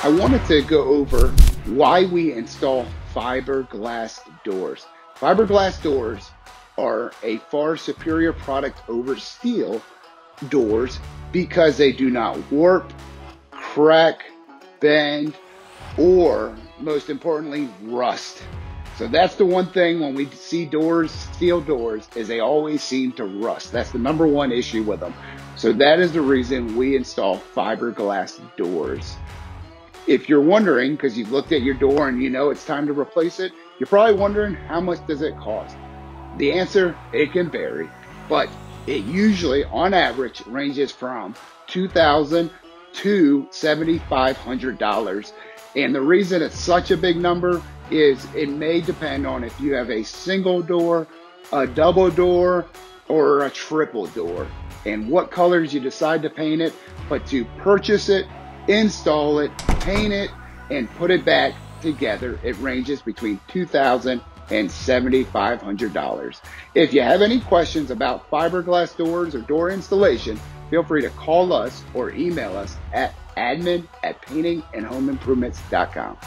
I wanted to go over why we install fiberglass doors. Fiberglass doors are a far superior product over steel doors because they do not warp, crack, bend, or most importantly, rust. So that's the one thing when we see doors, steel doors, is they always seem to rust. That's the number one issue with them. So that is the reason we install fiberglass doors. If you're wondering, because you've looked at your door and you know it's time to replace it, you're probably wondering how much does it cost? The answer, it can vary, but it usually on average ranges from $2,000 to $7,500. And the reason it's such a big number is it may depend on if you have a single door, a double door, or a triple door, and what colors you decide to paint it. But to purchase it, install it, paint it, and put it back together, it ranges between $2,000 and $7,500. If you have any questions about fiberglass doors or door installation, feel free to call us or email us at admin@paintingandhomeimprovements.com.